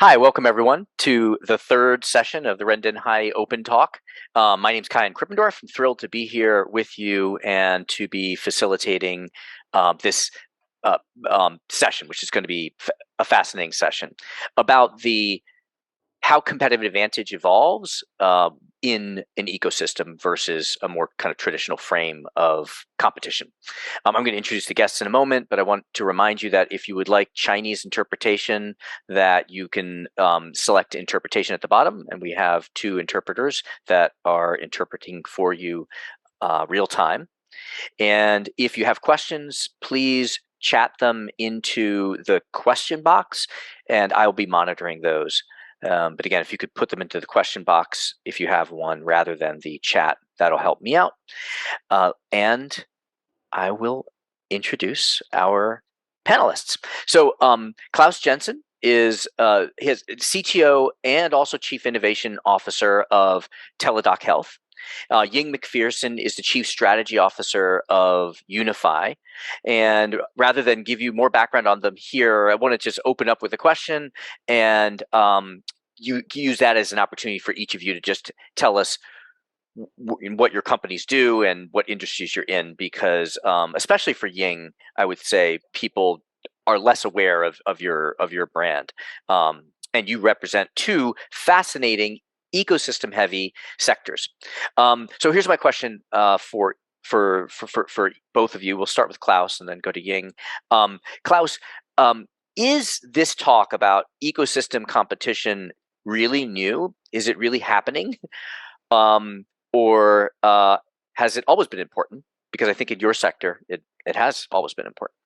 Hi, welcome everyone to the third session of the Reinventing Open Talk. My name is Kyan Krippendorf. I'm thrilled to be here with you and to be facilitating this session, which is going to be a fascinating session about how competitive advantage evolves in an ecosystem versus a more kind of traditional frame of competition. I'm going to introduce the guests in a moment, but I want to remind you that if you would like Chinese interpretation, that you can select interpretation at the bottom, and we have two interpreters that are interpreting for you real time. And if you have questions, please chat them into the question box, and I'll be monitoring those. But again, if you could put them into the question box, if you have one, rather than the chat, that'll help me out. And I will introduce our panelists. So Klaus Jensen is his CTO and also Chief Innovation Officer of Teladoc Health. Ying McPherson is the Chief Strategy Officer of Unify. And rather than give you more background on them here, I want to just open up with a question and you use that as an opportunity for each of you to just tell us what your companies do and what industries you're in, because especially for Ying, I would say people are less aware of your brand. And you represent two fascinating ecosystem heavy sectors. So here's my question for both of you. We'll start with Klaus and then go to Ying. Klaus, is this talk about ecosystem competition really new? Is it really happening? Or has it always been important? Because I think in your sector, it has always been important.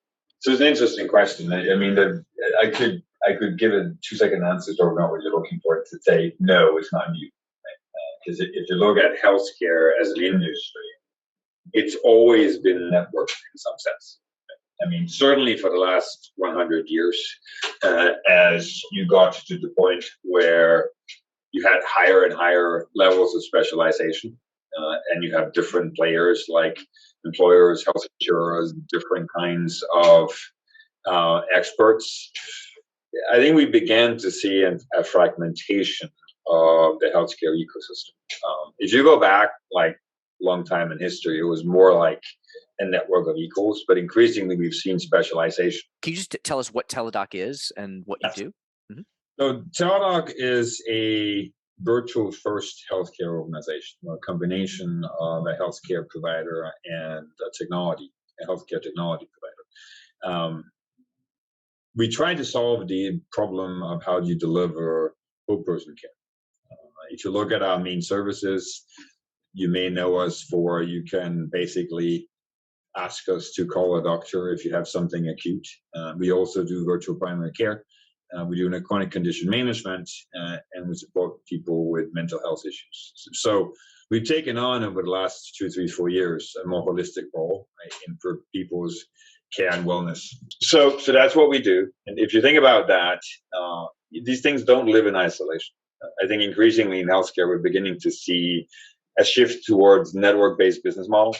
So it's an interesting question. I mean, I could give a 2-second answer to not what you're looking for, to say no, it's not new. Because if you look at healthcare as an industry, it's always been networked in some sense. I mean, certainly for the last 100 years, as you got to the point where you had higher and higher levels of specialization, and you have different players like employers, health insurers, different kinds of experts. I think we began to see a fragmentation of the healthcare ecosystem. If you go back like a long time in history, it was more like a network of equals, but increasingly we've seen specialization. Can you just tell us what Teladoc is and what you do? Mm-hmm. So Teladoc is a virtual first healthcare organization, a combination of a healthcare provider and a healthcare technology provider. We try to solve the problem of how do you deliver whole person care. If you look at our main services, you may know us for, you can basically ask us to call a doctor if you have something acute. We also do virtual primary care. We do chronic condition management, and we support people with mental health issues. So we've taken on over the last 2, 3, 4 years a more holistic role, right, for people's care and wellness. So that's what we do. And if you think about that, these things don't live in isolation. I think increasingly in healthcare, we're beginning to see a shift towards network-based business models.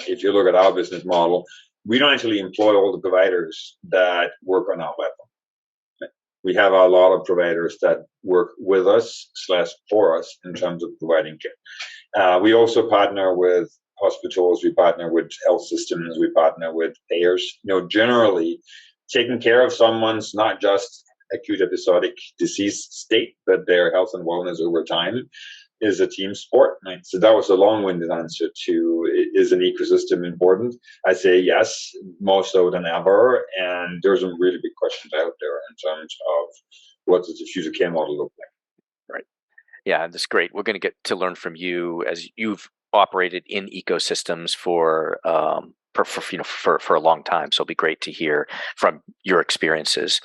If you look at our business model, we don't actually employ all the providers that work on our platform. We have a lot of providers that work with us / for us in terms of providing care. We also partner with hospitals, we partner with health systems, we partner with payers. Generally taking care of someone's not just acute episodic disease state, but their health and wellness over time is a team sport. Right? So that was a long-winded answer to, is an ecosystem important? I say yes, more so than ever. And there's some really big questions out there in terms of what does the future care model look like? Right. Yeah, that's great. We're going to get to learn from you as you've operated in ecosystems for a long time. So it'll be great to hear from your experiences.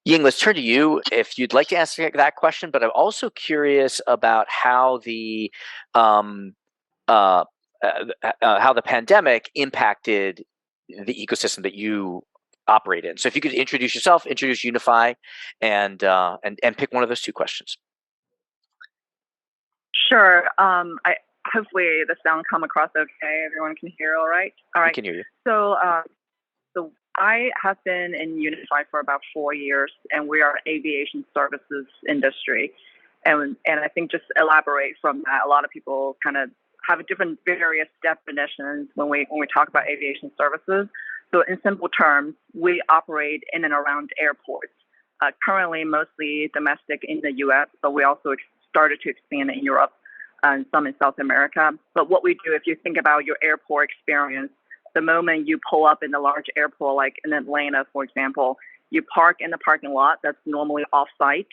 Ying, let's turn to you if you'd like to answer that question. But I'm also curious about how the pandemic impacted the ecosystem that you operate in. So if you could introduce yourself, introduce Unify, and pick one of those two questions. Sure. Hopefully the sound come across okay. Everyone can hear all right. All right. I can hear you. So I have been in Unify for about 4 years, and we are aviation services industry. And I think just elaborate from that, a lot of people kind of have a different various definitions when we talk about aviation services. So in simple terms, we operate in and around airports. Currently, mostly domestic in the U.S., but we also started to expand in Europe and some in South America. But what we do, if you think about your airport experience, the moment you pull up in a large airport, like in Atlanta, for example, you park in the parking lot that's normally off-site,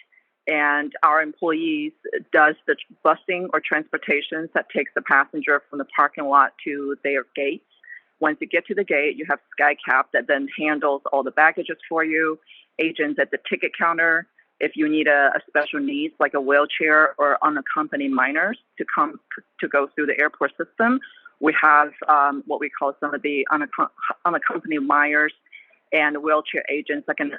and our employees does the busing or transportation that takes the passenger from the parking lot to their gates. Once you get to the gate, you have SkyCap that then handles all the baggages for you, agents at the ticket counter. If you need a special needs like a wheelchair or unaccompanied minors to go through the airport system, we have what we call some of the unaccompanied minors and wheelchair agents that can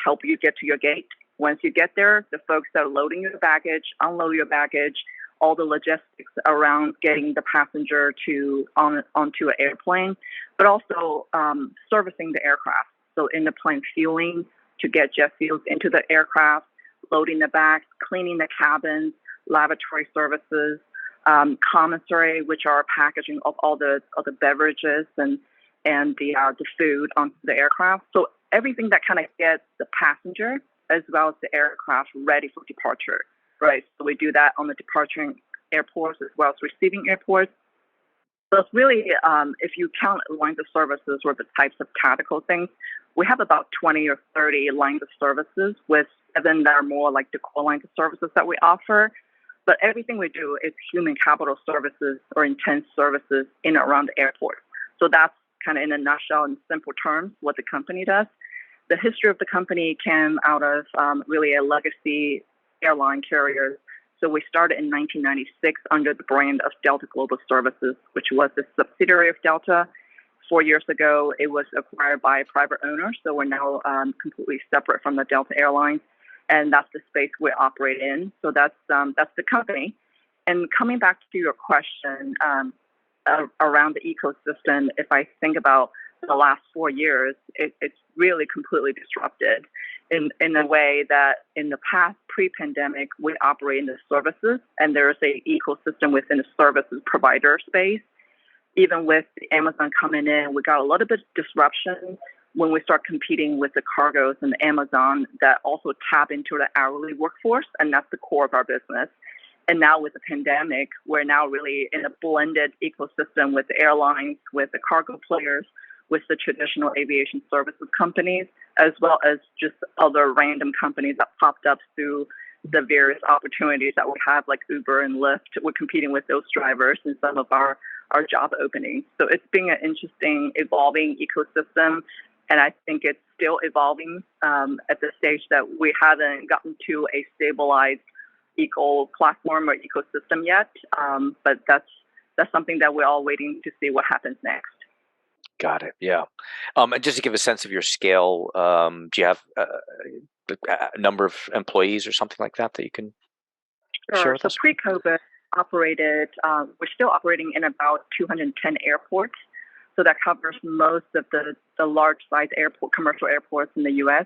help you get to your gate. Once you get there, the folks that are loading your baggage, unload your baggage, all the logistics around getting the passenger onto an airplane, but also servicing the aircraft. So in the plane fueling to get jet fuels into the aircraft, loading the bags, cleaning the cabins, lavatory services, commissary, which are packaging of all the beverages and the food onto the aircraft. So everything that kind of gets the passenger as well as the aircraft ready for departure, right? So we do that on the departing airports as well as receiving airports. So it's really, if you count lines of services or the types of tactical things, we have about 20 or 30 lines of services, with 7 that are more like the core lines of services that we offer. But everything we do is human capital services or intense services in and around the airport. So that's kind of in a nutshell, in simple terms, what the company does. The history of the company came out of really a legacy airline carrier. So we started in 1996 under the brand of Delta Global Services, which was a subsidiary of Delta. 4 years ago, it was acquired by a private owner. So we're now completely separate from the Delta Airlines, and that's the space we operate in. So that's the company. And coming back to your question around the ecosystem, if I think about the last 4 years, it's really completely disrupted in a way that in the past, pre-pandemic, we operate in the services, and there's a ecosystem within the services provider space. Even with Amazon coming in, we got a little bit of disruption when we start competing with the cargos and Amazon that also tap into the hourly workforce, and that's the core of our business. And now with the pandemic, we're now really in a blended ecosystem with the airlines, with the cargo players, with the traditional aviation services companies, as well as just other random companies that popped up through the various opportunities that we have, like Uber and Lyft. We're competing with those drivers in some of our job openings. So it's been an interesting, evolving ecosystem. And I think it's still evolving at the stage that we haven't gotten to a stabilized eco platform or ecosystem yet. But that's something that we're all waiting to see what happens next. Got it. Yeah. And just to give a sense of your scale, do you have a number of employees or something like that you can share with So us? pre-COVID, we're still operating in about 210 airports. So that covers most of the large-size commercial airports in the U.S.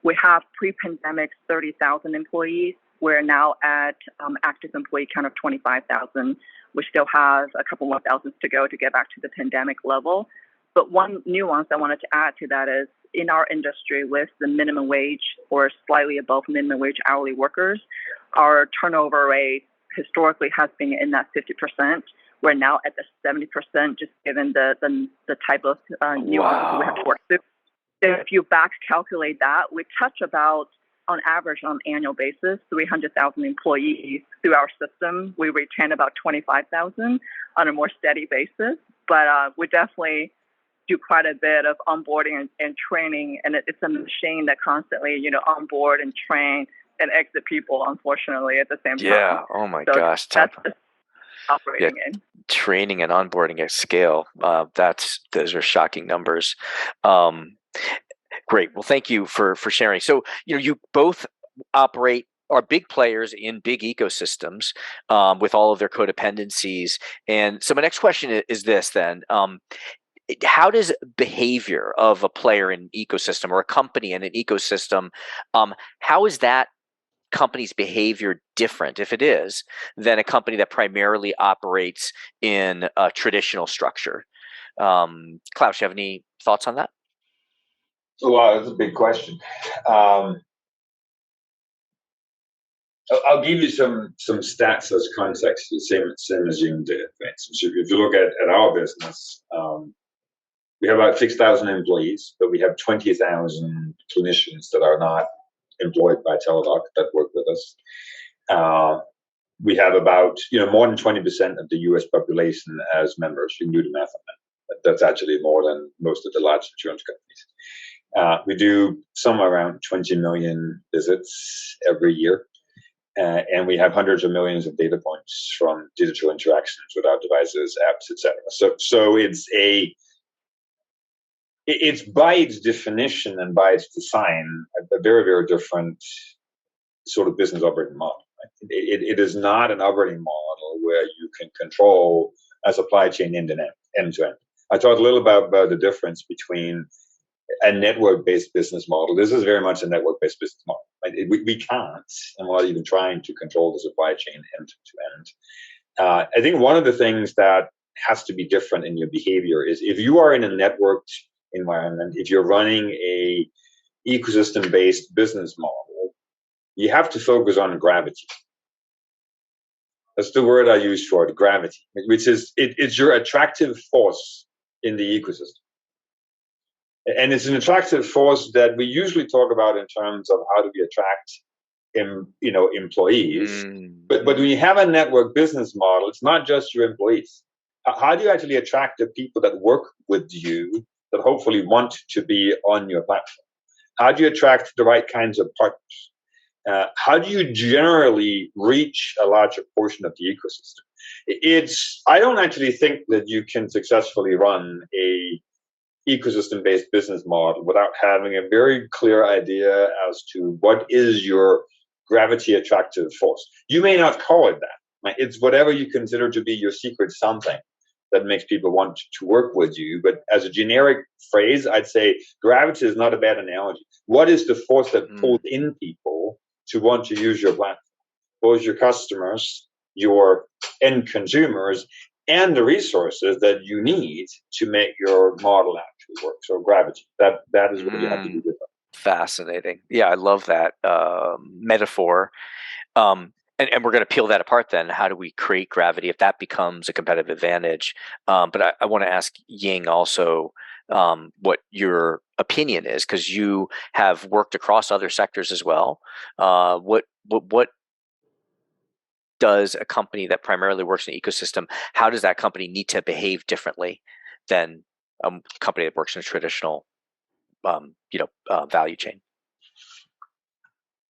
We have pre-pandemic 30,000 employees. We're now at active employee count of 25,000. We still have a couple more thousands to go to get back to the pandemic level. But one nuance I wanted to add to that is in our industry with the minimum wage or slightly above minimum wage hourly workers, our turnover rate historically has been in that 50%. We're now at the 70%, just given the type of nuances we have to work through. So if you back calculate that, we touch about, on average, on an annual basis, 300,000 employees through our system. We retain about 25,000 on a more steady basis, but we definitely do quite a bit of onboarding and training, and it's a machine that constantly, onboard and train and exit people, unfortunately, at the same time. Yeah. Oh my gosh. That's operating in. Training and onboarding at scale. Those are shocking numbers. Great. Well, thank you for sharing. So, you both are big players in big ecosystems with all of their codependencies. And so my next question is this then. how does behavior of a player in an ecosystem or a company in an ecosystem, how is that company's behavior different, if it is, than a company that primarily operates in a traditional structure? Klaus, you have any thoughts on that? Well, that's a big question. I'll give you some stats as context, the same as you did. For instance, if you look at our business, we have about 6,000 employees, but we have 20,000 clinicians that are not employed by Teladoc that work with us. We have about more than 20% of the U.S. population as members. You can do the math on that. That's actually more than most of the large insurance companies. We do somewhere around 20 million visits every year. And we have hundreds of millions of data points from digital interactions with our devices, apps, etc. So it's by its definition and by its design a very, very different sort of business operating model. It is not an operating model where you can control a supply chain end to end. I talked a little about the difference between a network-based business model. This is very much a network-based business model. Right? We can't, and we're not even trying to control the supply chain end to end. I think one of the things that has to be different in your behavior is if you are in a networked environment, if you're running a ecosystem-based business model, you have to focus on gravity. That's the word I use for it, gravity, which is it's your attractive force in the ecosystem. And it's an attractive force that we usually talk about in terms of how do we attract employees. But when you have a network business model, it's not just your employees. How do you actually attract the people that work with you that hopefully want to be on your platform? How do you attract the right kinds of partners? How do you generally reach a larger portion of the ecosystem? I don't actually think that you can successfully run a ecosystem-based business model without having a very clear idea as to what is your gravity attractive force. You may not call it that. Right? It's whatever you consider to be your secret something that makes people want to work with you. But as a generic phrase, I'd say gravity is not a bad analogy. What is the force that pulls in people to want to use your platform? Both your customers, your end consumers, and the resources that you need to make your model actually work. So gravity, that is what you have to do different. Fascinating. Yeah, I love that metaphor. And we're going to peel that apart then. How do we create gravity if that becomes a competitive advantage? But I want to ask Ying also what your opinion is, because you have worked across other sectors as well. What does a company that primarily works in an ecosystem, how does that company need to behave differently than a company that works in a traditional value chain?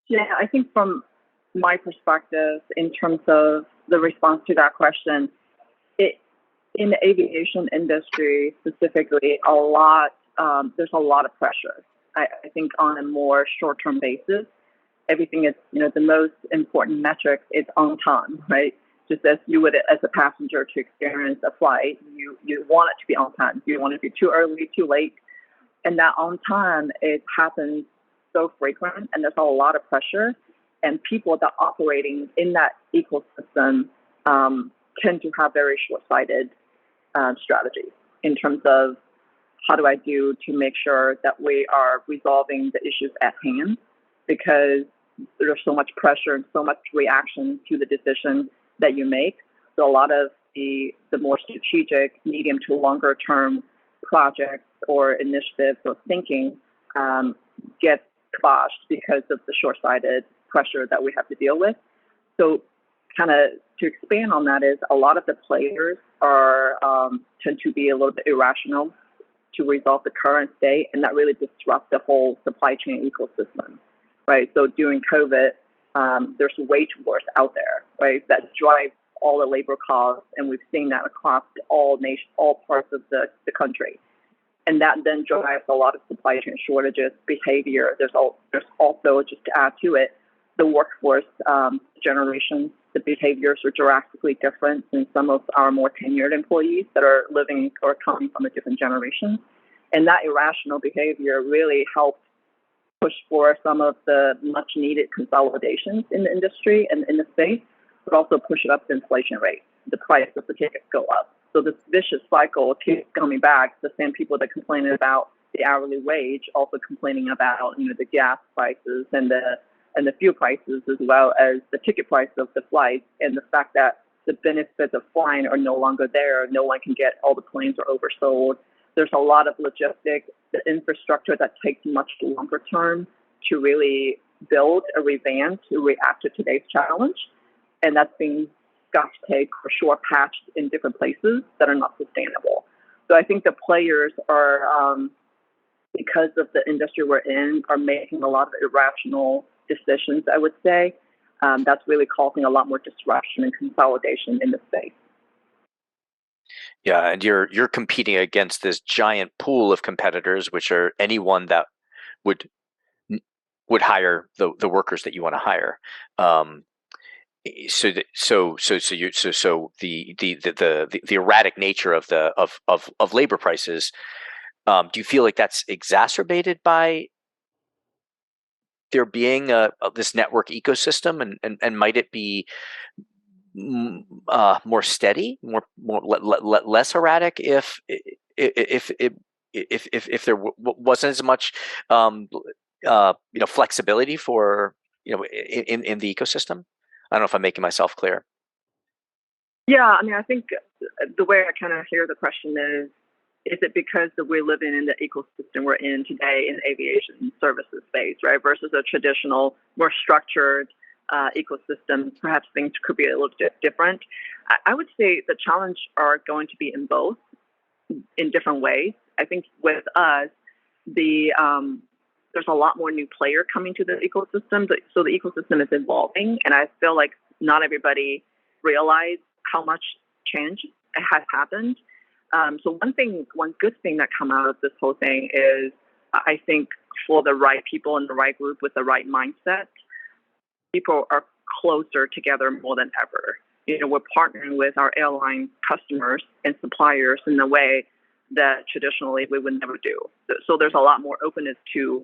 Yeah, I think from my perspective, in terms of the response to that question, in the aviation industry specifically, there's a lot of pressure. I think on a more short-term basis, everything is, the most important metric is on time, right? Just as you would as a passenger to experience a flight, you want it to be on time. You want it to be too early, too late. And that on time, it happens so frequent, and there's a lot of pressure. And people that are operating in that ecosystem tend to have very short-sighted strategies in terms of how do I do to make sure that we are resolving the issues at hand, because there's so much pressure and so much reaction to the decision that you make. So a lot of the more strategic, medium to longer term projects or initiatives or thinking get quashed because of the short-sighted pressure that we have to deal with. So kind of to expand on that is a lot of the players tend to be a little bit irrational to resolve the current state, and that really disrupts the whole supply chain ecosystem, right? So during COVID, there's wage wars out there, right, that drive all the labor costs, and we've seen that across all parts of the country. And that then drives a lot of supply chain shortages, behavior. There's also, just to add to it, the workforce generation the behaviors are drastically different than some of our more tenured employees that are living or coming from a different generation. And that irrational behavior really helped push for some of the much needed consolidations in the industry and in the space, but also push it up the inflation rate. The price of the tickets go up. So this vicious cycle keeps coming back. The same people that complain about the hourly wage also complaining about, the gas prices and the fuel prices, as well as the ticket price of the flights, and the fact that the benefits of flying are no longer there. No one can get, all the planes are oversold. There's a lot of logistics, the infrastructure that takes much longer term to really build a revamp to react to today's challenge. And that's being got to take for sure patched in different places that are not sustainable. So I think the players are, because of the industry we're in, are making a lot of irrational decisions, I would say. That's really causing a lot more disruption and consolidation in the space. Yeah, and you're competing against this giant pool of competitors, which are anyone that would hire the workers that you want to hire. So the erratic nature of of labor prices. Do you feel like that's exacerbated by there being this network ecosystem, and might it be more steady, more less erratic if there wasn't as much flexibility for in the ecosystem? I don't know if I'm making myself clear. Yeah, I mean, I think the way I kind of hear the question is it because that we're living in the ecosystem we're in today in the aviation services space, right, versus a traditional, more structured ecosystem? Perhaps things could be a little bit different. I would say the challenge are going to be in both, in different ways. I think with us, there's a lot more new player coming to the ecosystem, so the ecosystem is evolving, and I feel like not everybody realized how much change has happened. So one good thing that come out of this whole thing is, I think, for the right people in the right group with the right mindset, people are closer together more than ever. We're partnering with our airline customers and suppliers in a way that traditionally we would never do. So there's a lot more openness to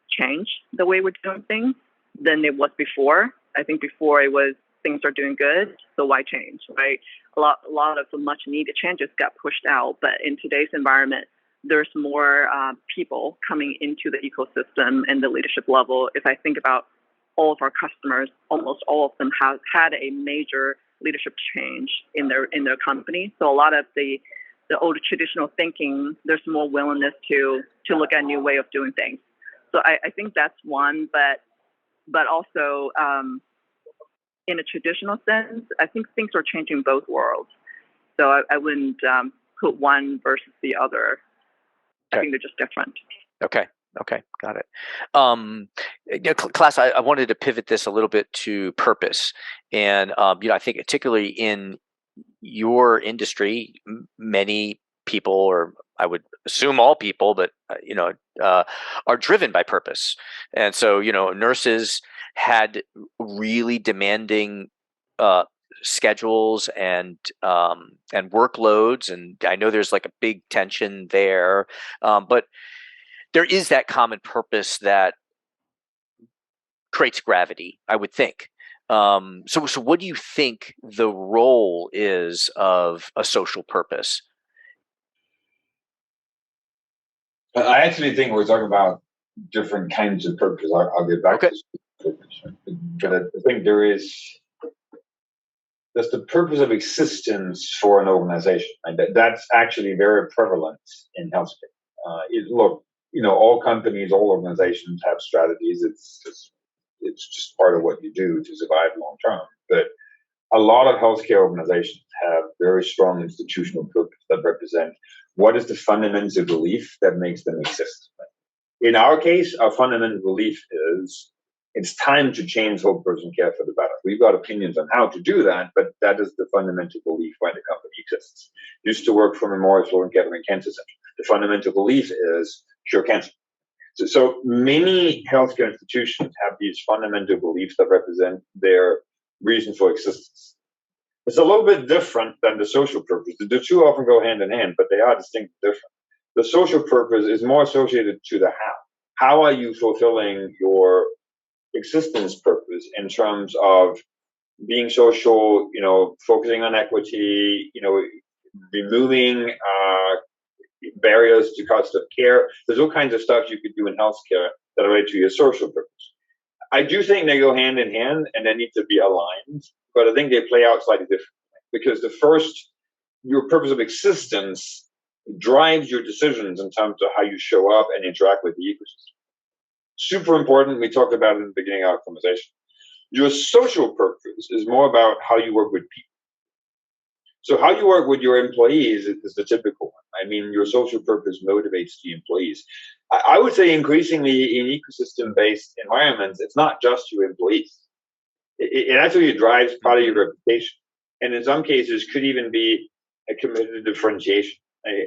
change the way we're doing things than it was before. I think before it was things are doing good, so why change, right? A lot of the much needed changes got pushed out, but in today's environment, there's more people coming into the ecosystem and the leadership level. If I think about all of our customers, almost all of them have had a major leadership change in their company. So a lot of the old traditional thinking, there's more willingness to look at a new way of doing things. So I think that's one, but also in a traditional sense, I think things are changing both worlds. So I wouldn't put one versus the other. Okay. I think they're just different. Okay, got it. Class, I wanted to pivot this a little bit to purpose, and I think particularly in your industry, many people, or I would assume all people, but are driven by purpose. And so nurses had really demanding schedules and workloads, and I know there's like a big tension there, but there is that common purpose that creates gravity, I would think. So what do you think the role is of a social purpose? I actually think we're talking about different kinds of purpose. I'll get back to purpose. But I think that's the purpose of existence for an organization. That's actually very prevalent in healthcare. All companies, all organizations have strategies. It's just part of what you do to survive long term. But a lot of healthcare organizations have very strong institutional purpose that represent what is the fundamental belief that makes them exist. In our case, our fundamental belief is it's time to change whole person care for the better. We've got opinions on how to do that, but that is the fundamental belief why the company exists. Used to work for Memorial Sloan Kettering Cancer Center. The fundamental belief is cure cancer. So many healthcare institutions have these fundamental beliefs that represent their reason for existence. It's a little bit different than the social purpose. The two often go hand in hand, but they are distinctly different. The social purpose is more associated to the how. How are you fulfilling your existence purpose in terms of being social, focusing on equity, removing barriers to cost of care. There's all kinds of stuff you could do in healthcare that are related to your social purpose. I do think they go hand in hand and they need to be aligned, but I think they play out slightly differently because the first, your purpose of existence drives your decisions in terms of how you show up and interact with the ecosystem. Super important. We talked about it in the beginning of our conversation. Your social purpose is more about how you work with people. So how you work with your employees is the typical one. I mean, your social purpose motivates the employees. I would say increasingly in ecosystem-based environments, it's not just your employees. It actually drives part of your reputation. And in some cases, could even be a committed differentiation.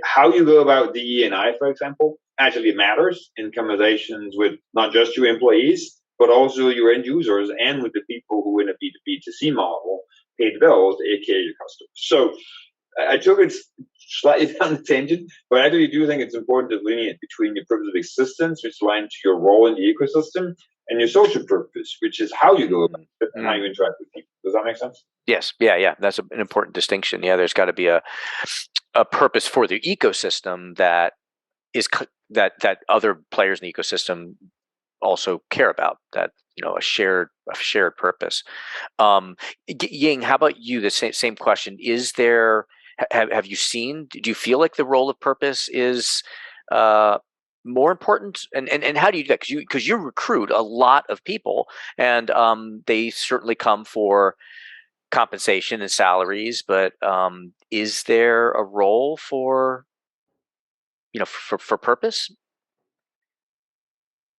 How you go about DE&I, for example, actually matters in conversations with not just your employees, but also your end users and with the people who in a B2B2C model pay the bills, aka your customers. So I took it slightly down the tangent, but I really do think it's important to delineate between your purpose of existence, which aligns to your role in the ecosystem, and your social purpose, which is how you go about it and how you interact with people. Does that make sense? Yes. Yeah. That's an important distinction. Yeah, there's got to be a purpose for the ecosystem that is that other players in the ecosystem also care about, that a shared purpose. Ying, how about you? The same question. Is there, have you seen, do you feel like the role of purpose is more important, and how do you do that? Because you recruit a lot of people, and they certainly come for compensation and salaries, but is there a role for for purpose?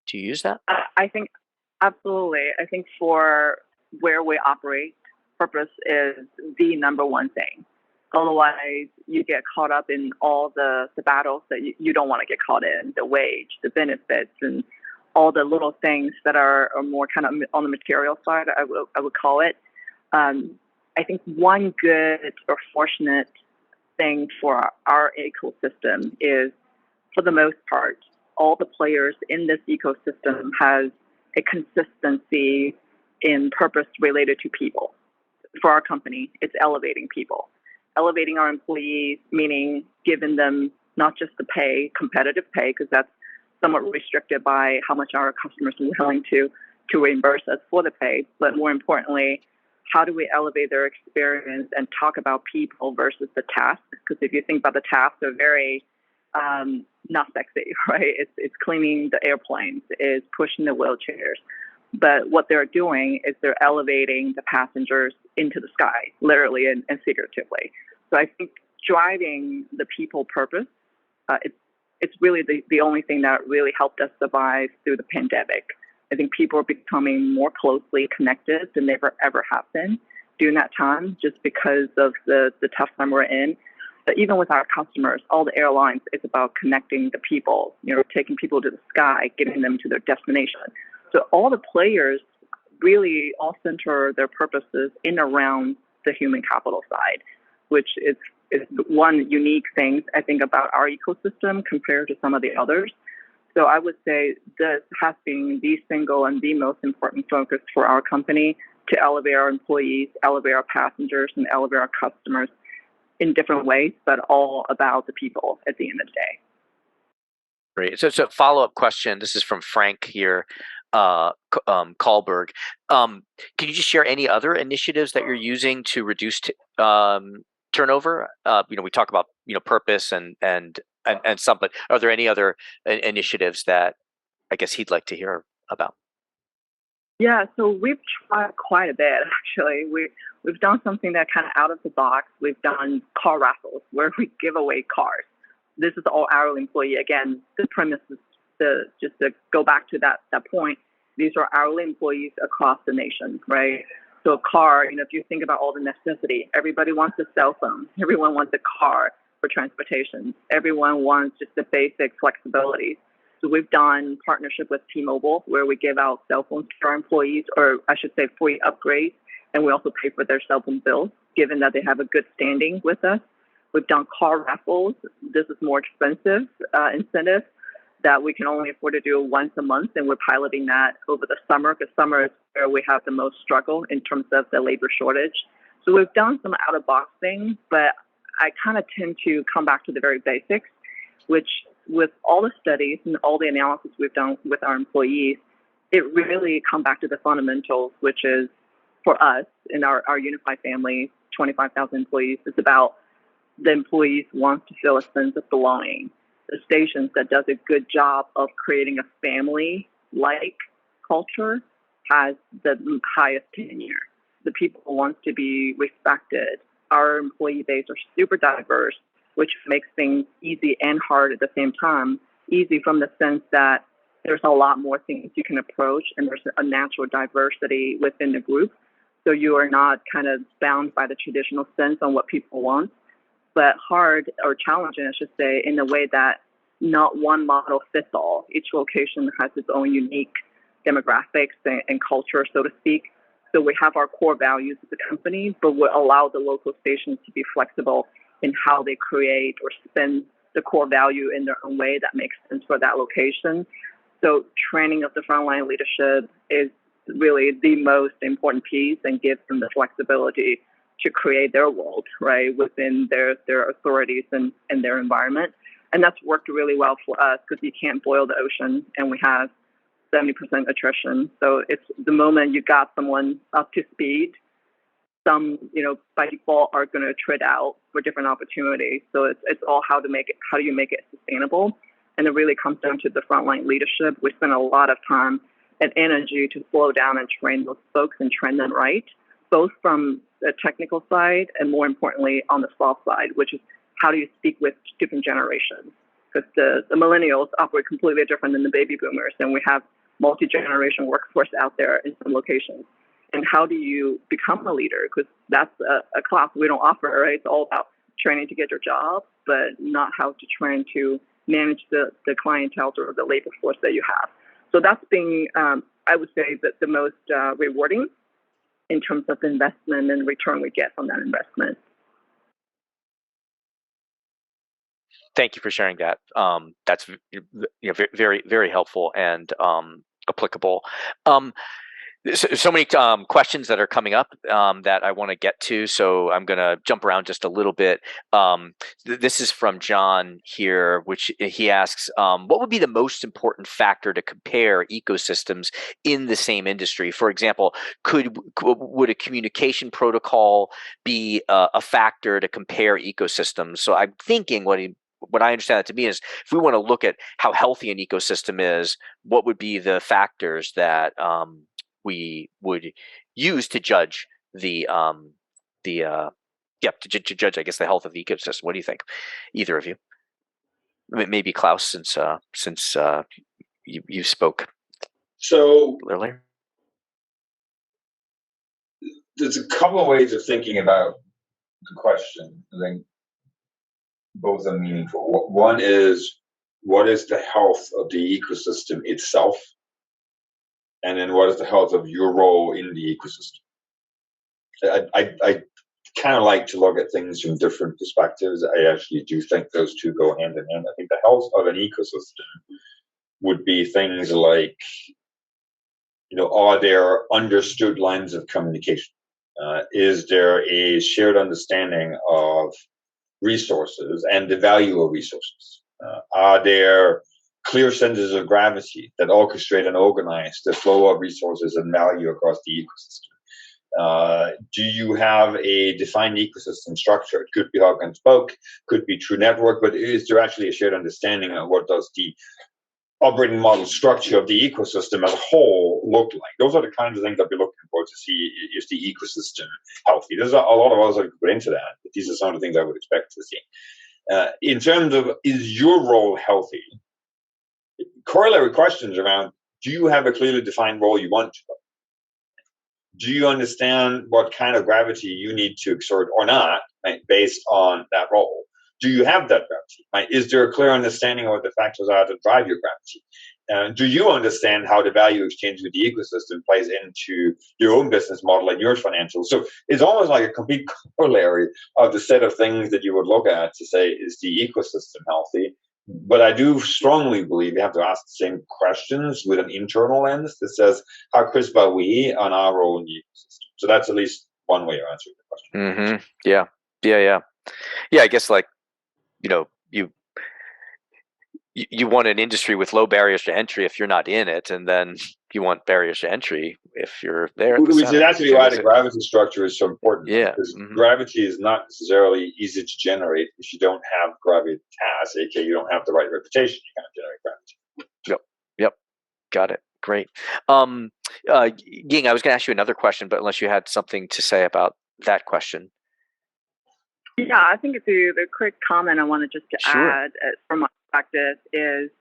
Do you use that? I think absolutely. I think for where we operate, purpose is the number one thing. Otherwise, you get caught up in all the battles that you don't want to get caught in, the wage, the benefits, and all the little things that are more kind of on the material side, I would call it. I think one good or fortunate thing for our ecosystem is, for the most part, all the players in this ecosystem has a consistency in purpose related to people. For our company, it's elevating people. Elevating our employees, meaning giving them not just the pay, competitive pay, because that's somewhat restricted by how much our customers are willing to reimburse us for the pay, but more importantly, how do we elevate their experience and talk about people versus the tasks? Because if you think about the tasks, they're very not sexy, right? It's cleaning the airplanes, it's pushing the wheelchairs. But what they're doing is they're elevating the passengers into the sky, literally and figuratively. So I think driving the people purpose, it's really the only thing that really helped us survive through the pandemic. I think people are becoming more closely connected than they ever have been during that time, just because of the tough time we're in. But even with our customers, all the airlines, it's about connecting the people, taking people to the sky, getting them to their destination. So all the players really all center their purposes in around the human capital side, which is one unique thing, I think, about our ecosystem compared to some of the others. So I would say this has been the single and the most important focus for our company, to elevate our employees, elevate our passengers, and elevate our customers in different ways, but all about the people at the end of the day. Great. So follow-up question. This is from Frank here, Kahlberg. Can you just share any other initiatives that you're using to reduce turnover? We talk about purpose and some, but are there any other initiatives that I guess he'd like to hear about? Yeah, so we've tried quite a bit, actually. We've done something that kind of out of the box. We've done car raffles where we give away cars. This is all hourly employee. Again, the premise is just to go back to that point. These are hourly employees across the nation, right? So a car, if you think about all the necessity, everybody wants a cell phone. Everyone wants a car for transportation. Everyone wants just the basic flexibility. So we've done partnership with T-Mobile where we give out cell phones to our employees, or I should say free upgrades, and we also pay for their cell phone bills, given that they have a good standing with us. We've done car raffles. This is more expensive incentive that we can only afford to do once a month, and we're piloting that over the summer because summer is where we have the most struggle in terms of the labor shortage. So we've done some out-of-box things, but I kind of tend to come back to the very basics, which with all the studies and all the analysis we've done with our employees, it really comes back to the fundamentals, which is for us in our Unify family, 25,000 employees, it's about the employees want to feel a sense of belonging. The stations that does a good job of creating a family-like culture has the highest tenure. The people want to be respected. Our employee base are super diverse, which makes things easy and hard at the same time. Easy from the sense that there's a lot more things you can approach, and there's a natural diversity within the group. So you are not kind of bound by the traditional sense on what people want, but hard or challenging, I should say, in a way that not one model fits all. Each location has its own unique demographics and culture, so to speak. So we have our core values as a company, but we allow the local stations to be flexible in how they create or spend the core value in their own way that makes sense for that location. So training of the frontline leadership is really the most important piece and gives them the flexibility to create their world, right, within their authorities and their environment. And that's worked really well for us because you can't boil the ocean, and we have 70% attrition. So it's the moment you got someone up to speed, some, by default are going to trade out for different opportunities. So it's all how do you make it sustainable? And it really comes down to the frontline leadership. We spend a lot of time and energy to slow down and train those folks and train them right, both from the technical side and more importantly on the soft side, which is how do you speak with different generations? Because the millennials operate completely different than the baby boomers, and we have multi-generation workforce out there in some locations. And how do you become a leader? Because that's a class we don't offer, right? It's all about training to get your job, but not how to train to manage the clientele or the labor force that you have. So that's been, I would say, that the most rewarding in terms of investment and return we get from that investment. Thank you for sharing that. That's very, very helpful and applicable. So many questions that are coming up that I want to get to, so I'm going to jump around just a little bit. This is from John here, which he asks, what would be the most important factor to compare ecosystems in the same industry? For example, would a communication protocol be a factor to compare ecosystems? So I'm thinking what I understand that to mean is if we want to look at how healthy an ecosystem is, what would be the factors that we would use to judge to judge, I guess, the health of the ecosystem. What do you think, either of you? Maybe Klaus, since you spoke So earlier. There's a couple of ways of thinking about the question. I think both are meaningful. One is, what is the health of the ecosystem itself? And then what is the health of your role in the ecosystem? I kind of like to look at things from different perspectives. I actually do think those two go hand in hand. I think the health of an ecosystem would be things like, are there understood lines of communication? Is there a shared understanding of resources and the value of resources? Are there clear centers of gravity that orchestrate and organize the flow of resources and value across the ecosystem? Do you have a defined ecosystem structure? It could be hub and spoke, could be true network, but is there actually a shared understanding of what does the operating model structure of the ecosystem as a whole look like? Those are the kinds of things I'd be looking for to see, is the ecosystem healthy? There's a lot of others I could put into that, but these are some of the things I would expect to see. In terms of, is your role healthy? Corollary questions around, do you have a clearly defined role you want to play? Do you understand what kind of gravity you need to exert or not, right, based on that role? do you have that gravity? Right? Is there a clear understanding of what the factors are that drive your gravity? Do you understand how the value exchange with the ecosystem plays into your own business model and your financials? So it's almost like a complete corollary of the set of things that you would look at to say, is the ecosystem healthy? But I do strongly believe you have to ask the same questions with an internal lens that says, how crisp are we on our role in the ecosystem? So that's at least one way of answering the question. Mm-hmm. Yeah. I guess, like, you know, you want an industry with low barriers to entry if you're not in it, and then you want barriers to entry if you're there. Which is actually why the gravity structure is so important. Yeah, because gravity is not necessarily easy to generate if you don't have gravitas, aka you don't have the right reputation. You can't generate gravity. Yep. Got it. Great. Ying, I was going to ask you another question, but unless you had something to say about that question. Yeah, I think the quick comment I wanted just to add from my perspective is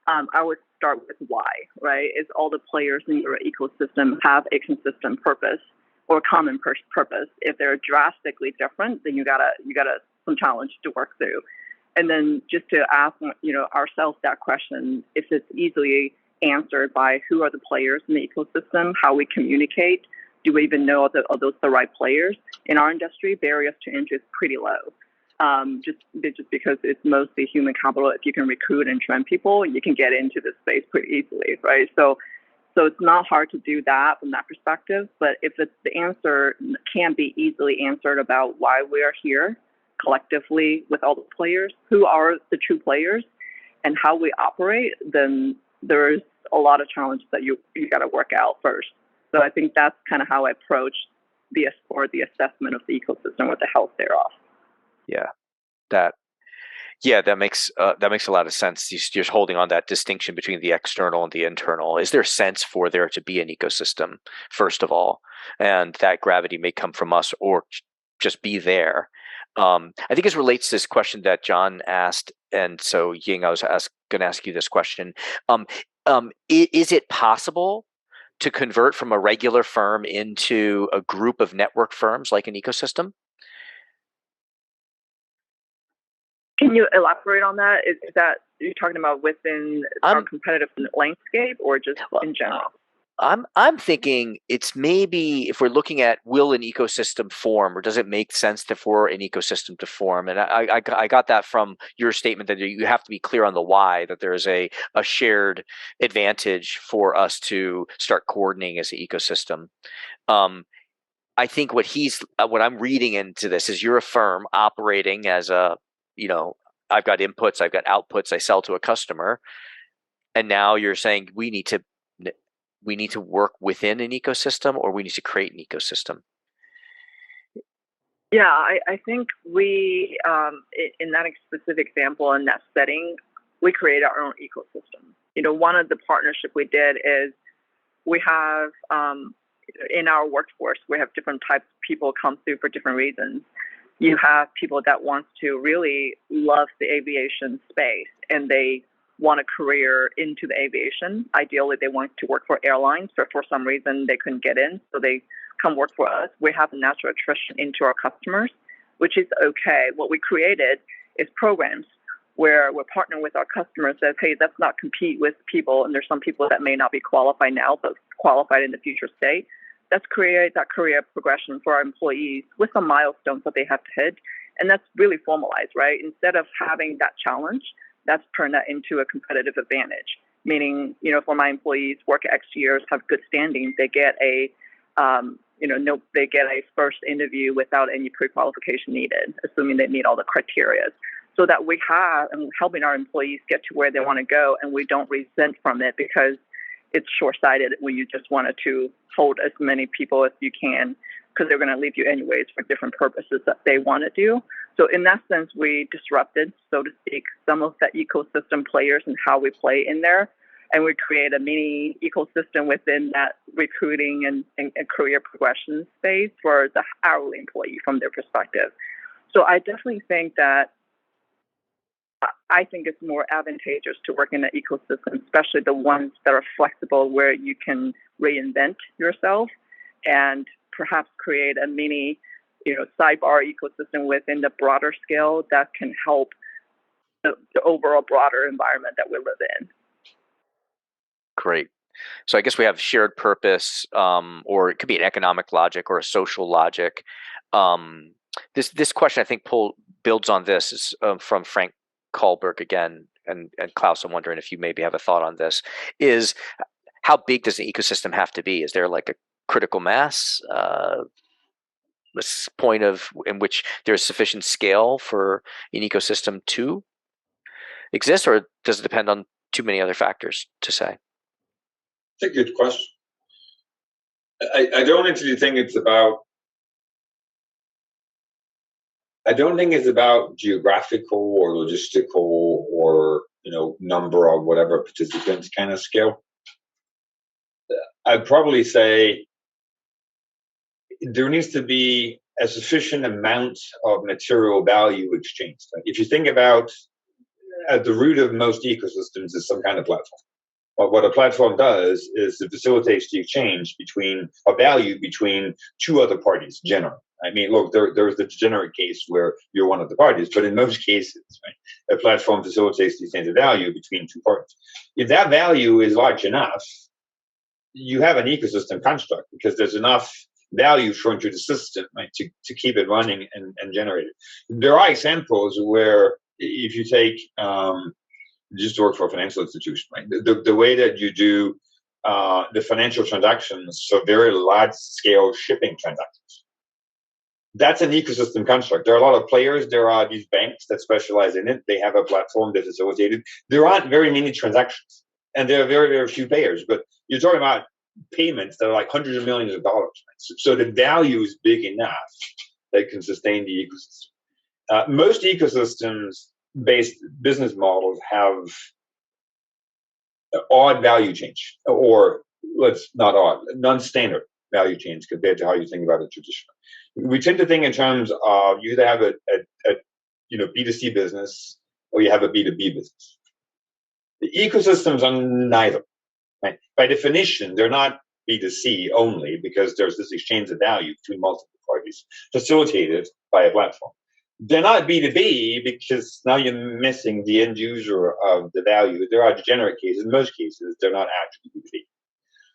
I would start with why, right? Is all the players in your ecosystem have a consistent purpose or common purpose? If they're drastically different, then you gotta some challenge to work through. And then just to ask, ourselves that question, if it's easily answered by who are the players in the ecosystem, how we communicate, do we even know are those the right players? In our industry, barriers to entry is pretty low. Just because it's mostly human capital. If you can recruit and train people, you can get into this space pretty easily, right? So it's not hard to do that from that perspective. But if the answer can be easily answered about why we are here collectively with all the players, who are the true players, and how we operate, then there's a lot of challenges that you got to work out first. So I think that's kind of how I approach the assessment of the ecosystem or the health thereof. That makes a lot of sense. You're holding on that distinction between the external and the internal. Is there sense for there to be an ecosystem, first of all, and that gravity may come from us or just be there? I think it relates to this question that John asked, and so Ying, I was going to ask you this question. Is it possible to convert from a regular firm into a group of network firms like an ecosystem? Can you elaborate on that? Is that you're talking about within our competitive landscape or just in general? I'm thinking it's maybe if we're looking at will an ecosystem form, or does it make sense for an ecosystem to form? And I got that from your statement that you have to be clear on the why, that there is a shared advantage for us to start coordinating as an ecosystem. I think what I'm reading into this is you're a firm operating as a, I've got inputs, I've got outputs, I sell to a customer, and now you're saying we need to work within an ecosystem, or we need to create an ecosystem. Yeah, I think we, in that specific example, in that setting, we created our own ecosystem. One of the partnership we did is we have, in our workforce, we have different types of people come through for different reasons. You have people that want to really love the aviation space and they want a career into the aviation. Ideally, they want to work for airlines, but for some reason they couldn't get in, so they come work for us. We have a natural attrition into our customers, which is okay. What we created is programs where we're partnering with our customers that, hey, let's not compete with people, and there's some people that may not be qualified now, but qualified in the future state. Let's create that career progression for our employees with some milestones that they have to hit, and that's really formalized, right? Instead of having that challenge, that's turned that into a competitive advantage. Meaning, for my employees, work X years, have good standing, they get a, they get a first interview without any pre-qualification needed, assuming they meet all the criteria. So that we have, and helping our employees get to where they want to go, and we don't resent from it because it's short-sighted when you just wanted to hold as many people as you can, because they're going to leave you anyways for different purposes that they want to do. So in that sense, we disrupted, so to speak, some of the ecosystem players and how we play in there. And we create a mini ecosystem within that recruiting and career progression space for the hourly employee from their perspective. So I definitely think that it's more advantageous to work in an ecosystem, especially the ones that are flexible, where you can reinvent yourself and perhaps create a mini, sidebar ecosystem within the broader scale that can help the overall broader environment that we live in. Great. So I guess we have shared purpose, or it could be an economic logic or a social logic. This question, I think, builds on this. Is from Frank Kohlberg again, and Klaus. I'm wondering if you maybe have a thought on this. Is how big does the ecosystem have to be? Is there like a critical mass point in which there's sufficient scale for an ecosystem to exist, or does it depend on too many other factors to say? That's a good question. I don't actually think it's about. I don't think it's about geographical or logistical or number of whatever participants kind of scale. I'd probably say there needs to be a sufficient amount of material value exchanged. If you think about at the root of most ecosystems is some kind of platform. But what a platform does is it facilitates the exchange of value between two other parties, generally. I mean, look, there's the degenerate case where you're one of the parties, but in most cases, right, a platform facilitates the exchange of value between two parties. If that value is large enough, you have an ecosystem construct because there's enough value thrown into the system, right, to keep it running and generate it. There are examples where if you take just work for a financial institution, right? The way that you do the financial transactions, so very large scale shipping transactions, that's an ecosystem construct. There are a lot of players. There are these banks that specialize in it. They have a platform that facilitates it. There aren't very many transactions, and there are very, very few payers. But you're talking about payments that are like hundreds of millions of dollars. Right? So the value is big enough that can sustain the ecosystem. Most ecosystems-based business models have odd value change, or non-standard value change compared to how you think about it traditionally. We tend to think in terms of you either have a B2C business or you have a B2B business. The ecosystems are neither. Right? By definition, they're not B2C only because there's this exchange of value between multiple parties facilitated by a platform. They're not B2B because now you're missing the end user of the value. There are degenerate cases. In most cases, they're not actually B2B.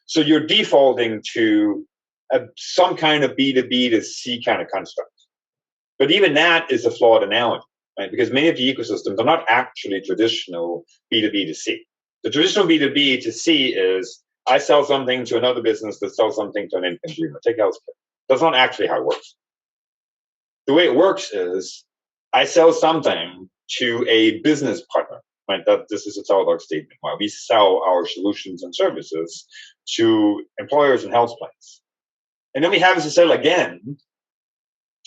So you're defaulting to some kind of B2B to C kind of construct. But even that is a flawed analogy, right? Because many of the ecosystems are not actually traditional B2B to C. The traditional B2B to C is I sell something to another business that sells something to an end consumer. Take healthcare. That's not actually how it works. The way it works is I sell something to a business partner. Right? This is a Teladoc statement. Where we sell our solutions and services to employers and health plans. And then we have to sell again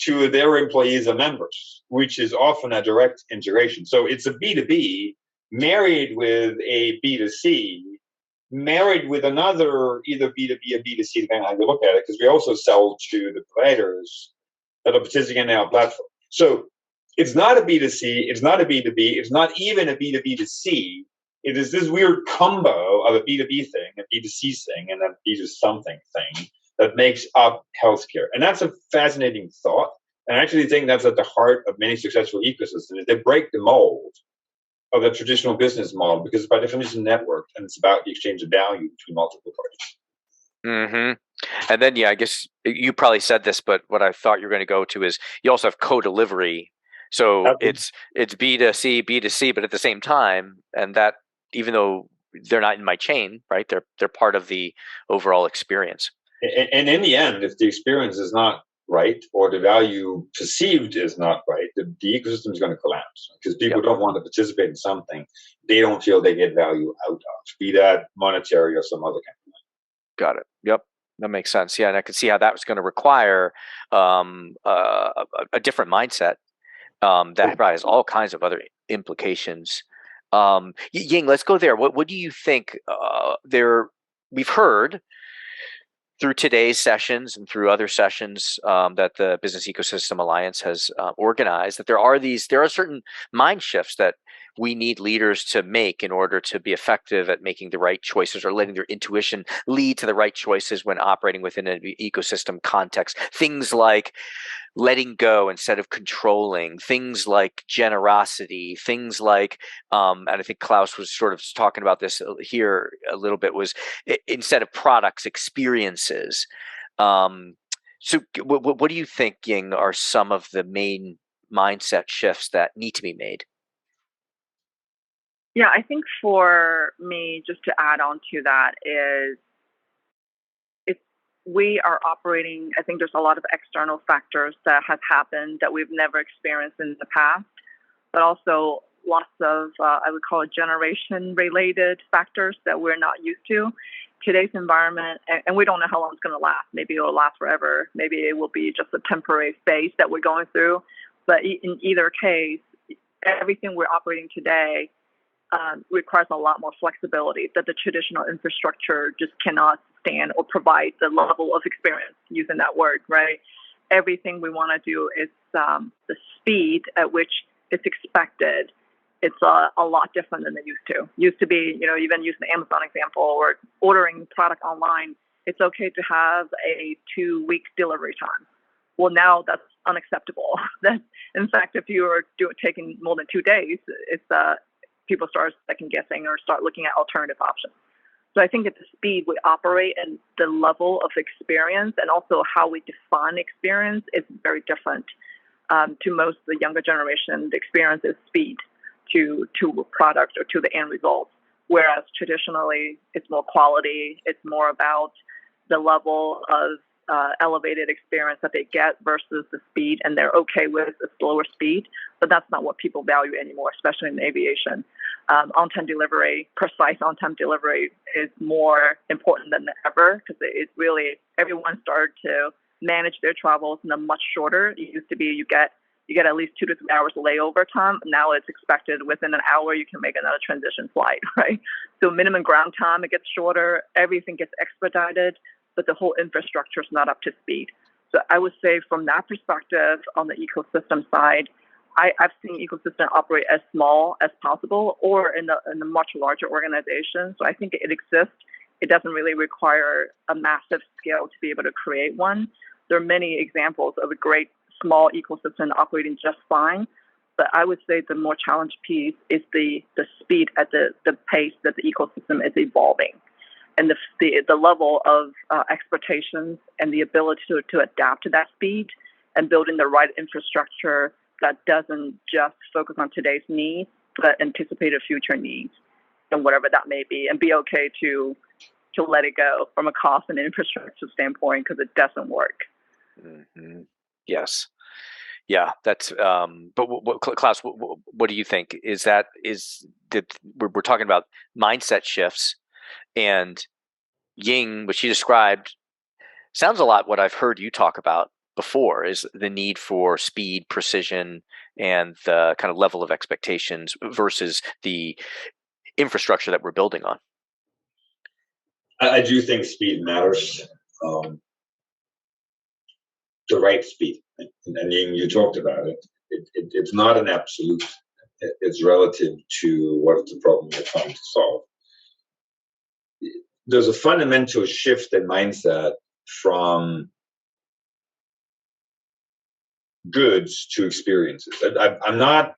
to their employees and members, which is often a direct integration. So it's a B2B married with a B2C, married with another either B2B or B2C, depending on how you look at it, because we also sell to the providers that are participating in our platform. So it's not a B2C, it's not a B2B, it's not even a B2B to C. It is this weird combo of a B2B thing, a B2C thing, and a B2 something thing that makes up healthcare. And that's a fascinating thought. And I actually think that's at the heart of many successful ecosystems. They break the mold of the traditional business model because it's by definition networked, and it's about the exchange of value between multiple parties. Mm-hmm. And then, I guess you probably said this, but what I thought you were going to go to is you also have co-delivery. So it's B2C, B2C, but at the same time, and that even though they're not in my chain, right? They're part of the overall experience. And in the end, if the experience is not right or the value perceived is not right, the ecosystem is going to collapse because people don't want to participate in something they don't feel they get value out of, be that monetary or some other kind of thing. Got it. Yep. That makes sense. Yeah. And I could see how that was going to require a different mindset that probably has all kinds of other implications. Ying, let's go there. What do you think we've heard through today's sessions and through other sessions that the Business Ecosystem Alliance has organized, that there are certain mind shifts that we need leaders to make in order to be effective at making the right choices or letting their intuition lead to the right choices when operating within an ecosystem context. Things like letting go instead of controlling, things like generosity, things like, and I think Klaus was sort of talking about this here a little bit, was instead of products, experiences. So what do you think, Ying, are some of the main mindset shifts that need to be made? Yeah, I think for me, just to add on to that, is we are operating, I think there's a lot of external factors that have happened that we've never experienced in the past, but also lots of, I would call it generation-related factors that we're not used to. Today's environment, and we don't know how long it's going to last. Maybe it'll last forever. Maybe it will be just a temporary phase that we're going through. But in either case, everything we're operating today requires a lot more flexibility that the traditional infrastructure just cannot stand or provide the level of experience, using that word, right? Everything we want to do is the speed at which it's expected. It's a lot different than it used to. Used to be, even using the Amazon example or ordering product online, it's okay to have a 2-week delivery time. Well, now that's unacceptable. In fact, if you are taking more than 2 days, it's people start second guessing or start looking at alternative options. So I think at the speed we operate and the level of experience and also how we define experience is very different. To most of the younger generation, the experience is speed to a product or to the end result. Whereas traditionally, it's more quality. It's more about the level of elevated experience that they get versus the speed, and they're okay with the slower speed. But that's not what people value anymore, especially in aviation. On-time delivery, precise on-time delivery is more important than ever because it really, everyone started to manage their travels in a much shorter. It used to be you get at least 2 to 3 hours layover time. Now it's expected within an hour you can make another transition flight, right? So minimum ground time, it gets shorter. Everything gets expedited, but the whole infrastructure is not up to speed. So I would say from that perspective, on the ecosystem side, I've seen ecosystem operate as small as possible or in the much larger organization. So I think it exists. It doesn't really require a massive scale to be able to create one. There are many examples of a great small ecosystem operating just fine. But I would say the more challenged piece is the speed at the pace that the ecosystem is evolving. And the level of expectations and the ability to adapt to that speed and building the right infrastructure that doesn't just focus on today's needs, but anticipated future needs and whatever that may be, and be okay to let it go from a cost and infrastructure standpoint because it doesn't work. Mm-hmm. Yes. Yeah, that's. But Klaus, what do you think? We're talking about mindset shifts, and Ying, which you described, sounds a lot what I've heard you talk about before, is the need for speed, precision, and the kind of level of expectations versus the infrastructure that we're building on. I do think speed matters. The right speed, and you talked about it. It's not an absolute. It's relative to what's the problem you're trying to solve. There's a fundamental shift in mindset from goods to experiences. I'm not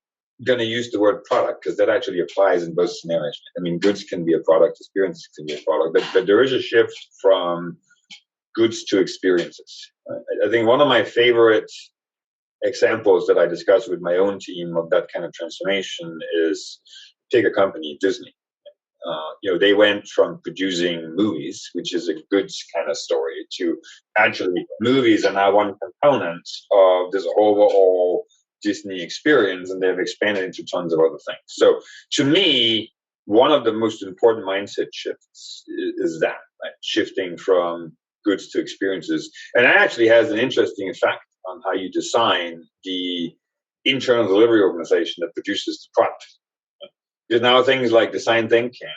going to use the word product because that actually applies in both scenarios. I mean, goods can be a product, experiences can be a product, but there is a shift from goods to experiences. I think one of my favorite examples that I discuss with my own team of that kind of transformation is take a company, Disney. They went from producing movies, which is a goods kind of story, to actually movies are now one component of this overall Disney experience, and they've expanded into tons of other things. So to me, one of the most important mindset shifts is that, right? Shifting from goods to experiences. And that actually has an interesting effect on how you design the internal delivery organization that produces the product. Because now things like design thinking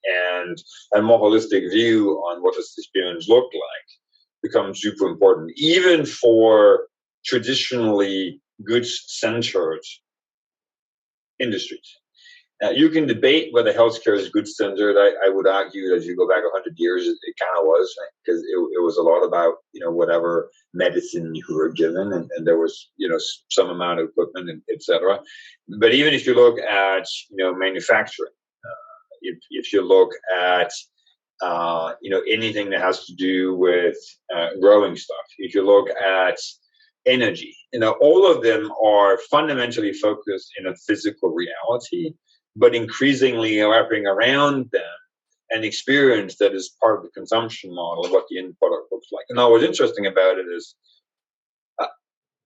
and a more holistic view on what does the experience look like becomes super important, even for traditionally goods-centered industries. You can debate whether healthcare is a good standard. I would argue that as you go back 100 years, it kind of was, because it was a lot about, whatever medicine you were given, and there was, some amount of equipment, and et cetera. But even if you look at, manufacturing, if you look at, anything that has to do with growing stuff, if you look at energy, all of them are fundamentally focused in a physical reality, but increasingly wrapping around them an experience that is part of the consumption model of what the end product looks like. And now what's interesting about it is,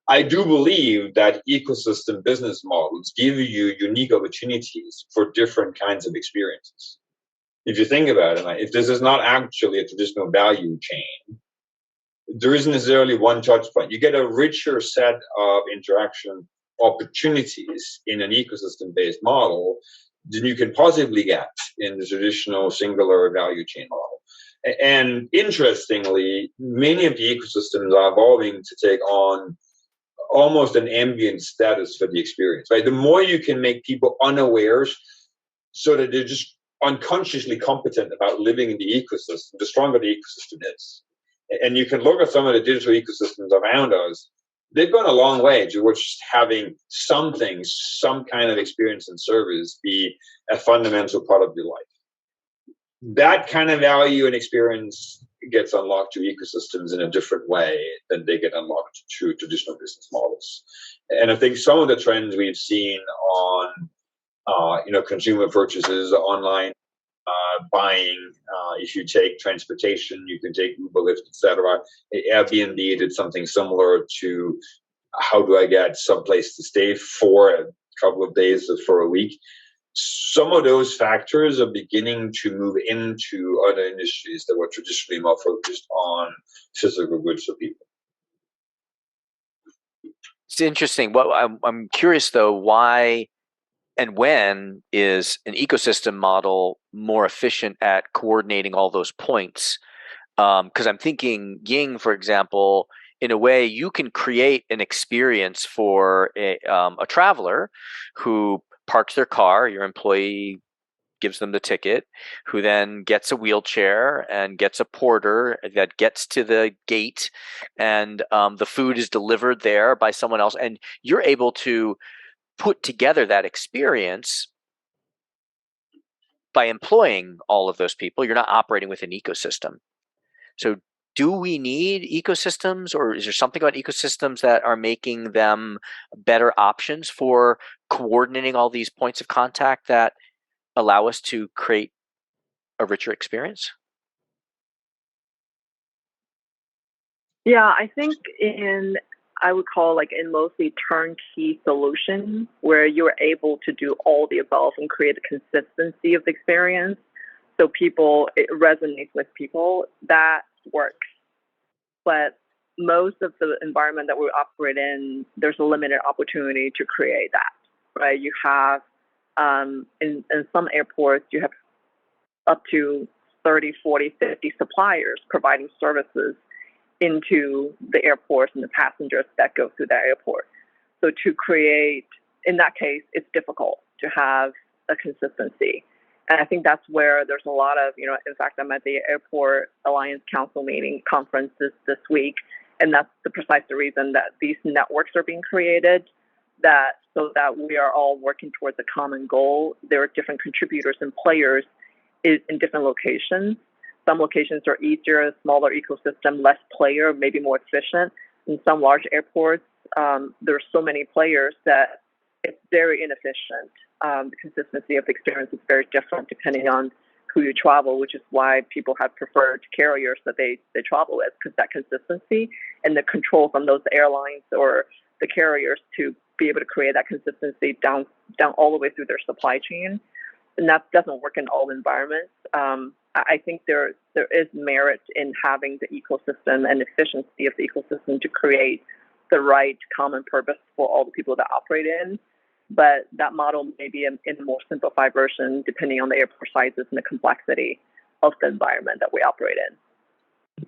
I do believe that ecosystem business models give you unique opportunities for different kinds of experiences. If you think about it, if this is not actually a traditional value chain, there isn't necessarily one touch point. You get a richer set of interaction opportunities in an ecosystem-based model than you can possibly get in the traditional singular value chain model. And interestingly, many of the ecosystems are evolving to take on almost an ambient status for the experience, right? The more you can make people unawares so that they're just unconsciously competent about living in the ecosystem, the stronger the ecosystem is. And you can look at some of the digital ecosystems around us. They've gone a long way towards just having something, some kind of experience and service be a fundamental part of your life. That kind of value and experience gets unlocked to ecosystems in a different way than they get unlocked to traditional business models. And I think some of the trends we've seen on, consumer purchases, online buying, if you take transportation, you can take Uber, Lyft, etc. Airbnb did something similar to how do I get someplace to stay for a couple of days or for a week. Some of those factors are beginning to move into other industries that were traditionally more focused on physical goods for people. It's interesting. Well, I'm curious though, why and when is an ecosystem model more efficient at coordinating all those points? Because I'm thinking Ying, for example, in a way, you can create an experience for a traveler who parks their car. Your employee gives them the ticket, who then gets a wheelchair and gets a porter that gets to the gate, and the food is delivered there by someone else, and you're able to put together that experience by employing all of those people. You're not operating with an ecosystem. So do we need ecosystems, or is there something about ecosystems that are making them better options for coordinating all these points of contact that allow us to create a richer experience? Yeah, I think I would call in mostly turnkey solutions where you're able to do all the above and create a consistency of the experience. So it resonates with people, that works. But most of the environment that we operate in, there's a limited opportunity to create that, right? You have, in some airports, you have up to 30, 40, 50 suppliers providing services into the airports and the passengers that go through that airport. So to create, in that case, it's difficult to have a consistency. And I think that's where there's a lot of, in fact, I'm at the Airport Alliance Council conferences this week, and that's the precise reason that these networks are being created, so that we are all working towards a common goal. There are different contributors and players in different locations. Some locations are easier, smaller ecosystem, less player, maybe more efficient. In some large airports, there's so many players that it's very inefficient. The consistency of the experience is very different depending on who you travel, which is why people have preferred carriers that they travel with, because that consistency and the control from those airlines or the carriers to be able to create that consistency down all the way through their supply chain. And that doesn't work in all environments. I think there is merit in having the ecosystem and efficiency of the ecosystem to create the right common purpose for all the people that operate in. But that model may be in a more simplified version, depending on the airport sizes and the complexity of the environment that we operate in.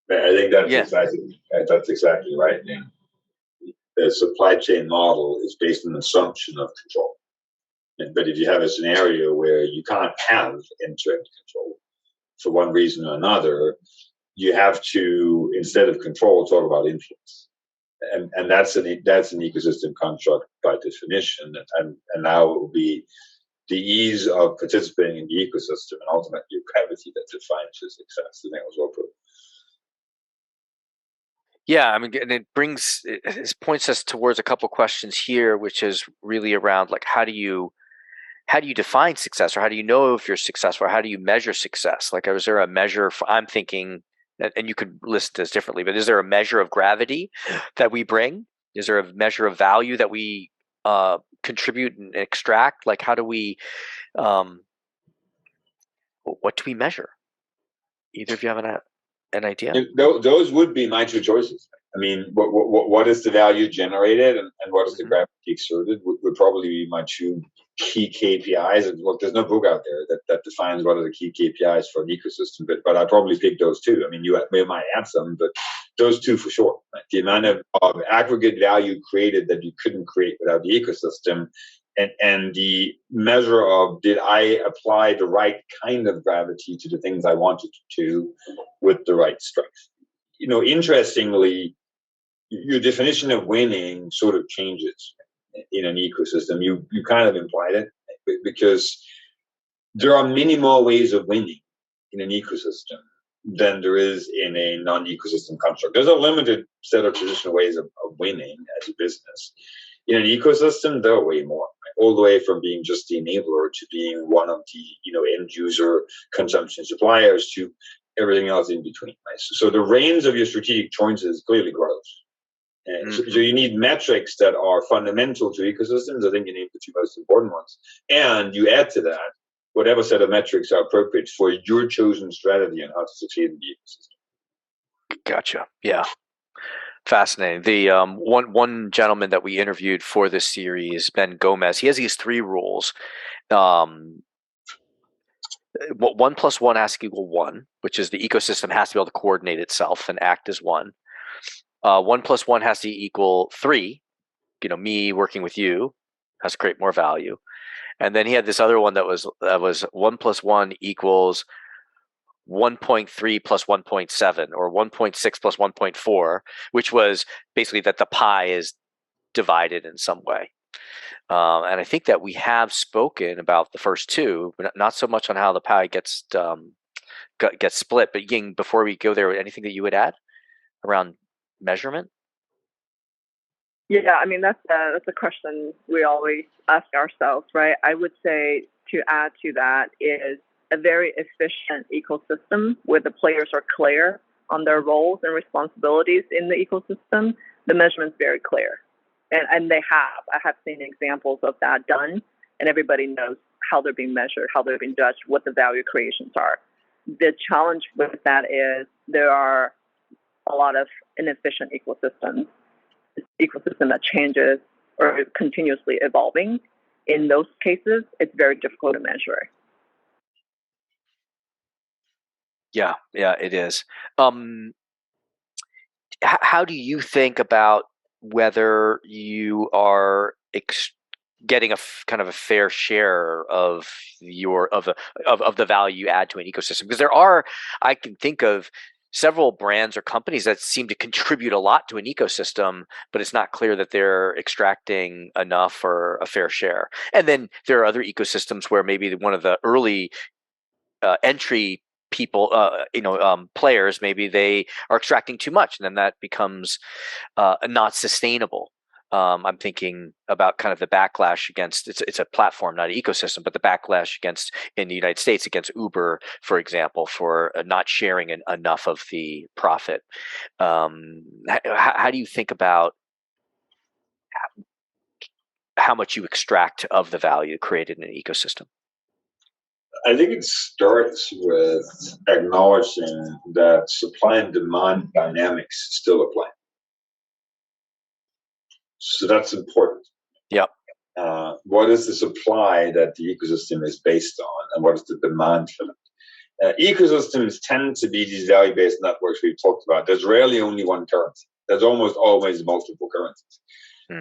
I think that's exactly right. The supply chain model is based on an assumption of control. But if you have a scenario where you can't have end-to-end control for one reason or another, you have to, instead of control, talk about influence. And that's an ecosystem construct by definition. And now it will be the ease of participating in the ecosystem and ultimately your gravity that defines your success. I think it was well put. Yeah, I mean, and it points us towards a couple questions here, which is really around like how do you define success, or how do you know if you're successful, or how do you measure success? Like, is there a measure I'm thinking, and you could list this differently, but is there a measure of gravity that we bring? Is there a measure of value that we contribute and extract? Like, how do we, what do we measure? Either of you have an idea? Those would be my two choices. I mean, what is the value generated and what is the gravity exerted would probably be my two key KPIs. And look, there's no book out there that defines what are the key KPIs for an ecosystem, but I'd probably pick those two. I mean, you might add some, but those two for sure. Right? The amount of aggregate value created that you couldn't create without the ecosystem, and the measure of, did I apply the right kind of gravity to the things I wanted to with the right strength? You know, interestingly, your definition of winning sort of changes in an ecosystem. You kind of implied it, because there are many more ways of winning in an ecosystem than there is in a non-ecosystem construct. There's a limited set of traditional ways of winning as a business. In an ecosystem, there are way more, right? All the way from being just the enabler to being one of the end user consumption suppliers to everything else in between. Right? So the range of your strategic choices clearly grows. And so you need metrics that are fundamental to ecosystems. I think you need the two most important ones. And you add to that whatever set of metrics are appropriate for your chosen strategy and how to succeed in the ecosystem. Gotcha. Yeah. Fascinating. The one gentleman that we interviewed for this series, Ben Gomez, he has these 3 rules. 1 + 1 has to equal 1, which is the ecosystem has to be able to coordinate itself and act as one. 1 + 1 has to equal 3. Me working with you has to create more value. And then he had this other one that was 1 + 1 equals 1.3 plus 1.7, or 1.6 plus 1.4, which was basically that the pie is divided in some way. And I think that we have spoken about the first 2, but not so much on how the pie gets split. But Ying, before we go there, anything that you would add around measurement? Yeah, I mean, that's a question we always ask ourselves, right? I would say, to add to that, is a very efficient ecosystem where the players are clear on their roles and responsibilities in the ecosystem. The measurement's very clear. And I have seen examples of that done, and everybody knows how they're being measured, how they're being judged, what the value creations are. The challenge with that is there are a lot of inefficient ecosystems. It's an ecosystem that changes or is continuously evolving. In those cases, it's very difficult to measure. Yeah, it is. How do you think about whether you are getting a kind of a fair share of the value you add to an ecosystem? Because I can think of several brands or companies that seem to contribute a lot to an ecosystem, but it's not clear that they're extracting enough or a fair share. And then there are other ecosystems where maybe one of the early entry people, players, maybe they are extracting too much, and then that becomes not sustainable. I'm thinking about kind of the backlash against it's a platform, not an ecosystem, but the backlash against in the United States against Uber, for example, for not sharing enough of the profit. How do you think about how much you extract of the value created in an ecosystem? I think it starts with acknowledging that supply and demand dynamics still apply. So that's important. Yep. What is the supply that the ecosystem is based on, and what is the demand for that? Ecosystems tend to be these value-based networks we've talked about. There's rarely only one currency. There's almost always multiple currencies.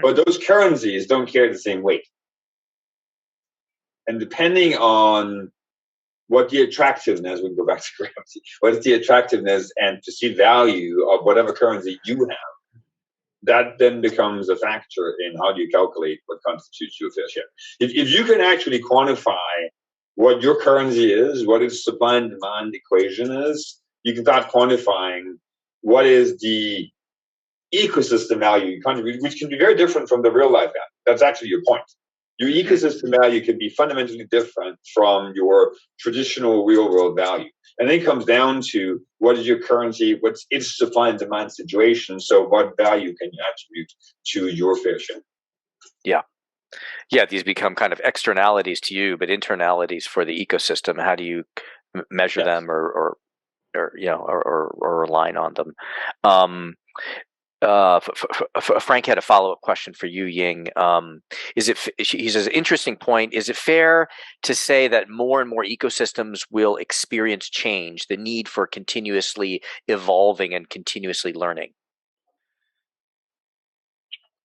But those currencies don't carry the same weight. And depending on what the attractiveness, we go back to gravity, what is the attractiveness and perceived value of whatever currency you have, that then becomes a factor in how do you calculate what constitutes your fair share. If you can actually quantify what your currency is, what its supply and demand equation is, you can start quantifying what is the ecosystem value you contribute, which can be very different from the real life value. That's actually your point. Your ecosystem value can be fundamentally different from your traditional real world value. And then it comes down to what is your currency, what's its supply and demand situation. So what value can you attribute to your fair share? Yeah. Yeah, these become kind of externalities to you, but internalities for the ecosystem. How do you measure them or rely on them? Frank had a follow-up question for you, Ying. He says, interesting point. Is it fair to say that more and more ecosystems will experience change, the need for continuously evolving and continuously learning?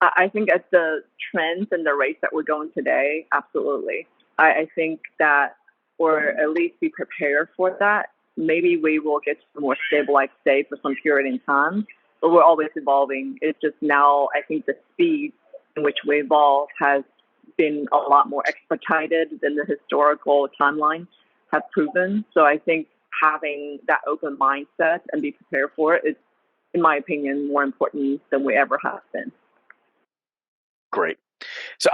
I think at the trends and the rates that we're going today, absolutely. I think that, or at least be prepared for that. Maybe we will get to a more stabilized state for some period in time, but we're always evolving. It's just now, I think the speed in which we evolve has been a lot more expedited than the historical timeline have proven. So I think having that open mindset and be prepared for it is, in my opinion, more important than we ever have been. Great. So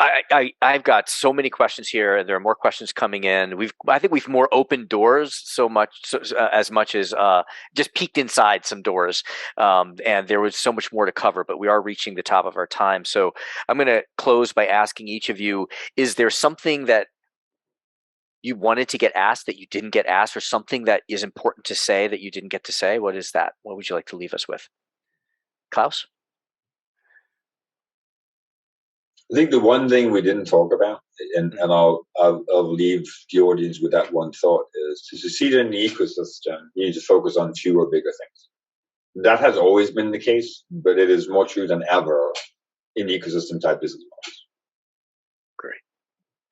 I've got so many questions here, and there are more questions coming in. I think we've more opened doors as much as just peeked inside some doors, and there was so much more to cover. But we are reaching the top of our time, so I'm going to close by asking each of you: is there something that you wanted to get asked that you didn't get asked, or something that is important to say that you didn't get to say? What is that? What would you like to leave us with, Klaus? I think the one thing we didn't talk about, and I'll leave the audience with that one thought, is to succeed in the ecosystem, you need to focus on fewer, bigger things. That has always been the case, but it is more true than ever in ecosystem type business models. Great.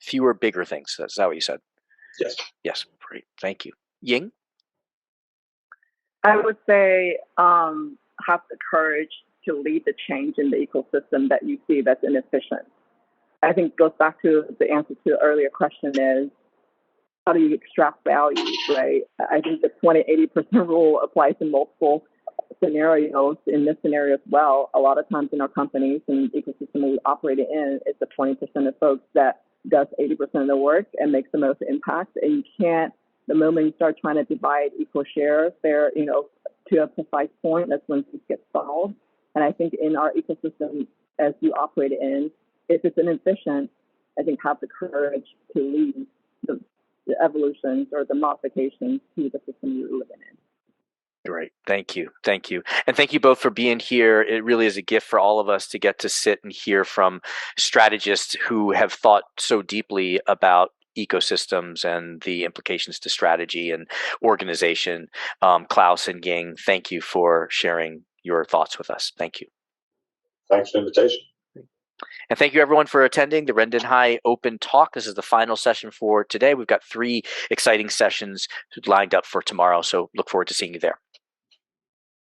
Fewer, bigger things. Is that what you said? Yes. Yes. Great. Thank you. Ying? I would say have the courage to lead the change in the ecosystem that you see that's inefficient. I think it goes back to the answer to the earlier question is, how do you extract value, right? I think the 20-80% rule applies in multiple scenarios. In this scenario as well, a lot of times in our companies and ecosystem we operate in, it's the 20% of folks that does 80% of the work and makes the most impact. And you can't, the moment you start trying to divide equal shares there, to a precise point, that's when things get solved. And I think in our ecosystem, as you operate in, if it's inefficient, I think have the courage to lead the evolutions or the modifications to the system you're living in. Great. Thank you. Thank you. And thank you both for being here. It really is a gift for all of us to get to sit and hear from strategists who have thought so deeply about ecosystems and the implications to strategy and organization. Klaus and Ying, thank you for sharing your thoughts with us. Thank you. Thanks for the invitation. And thank you everyone for attending the Renden High Open Talk. This is the final session for today. We've got 3 exciting sessions lined up for tomorrow, so look forward to seeing you there.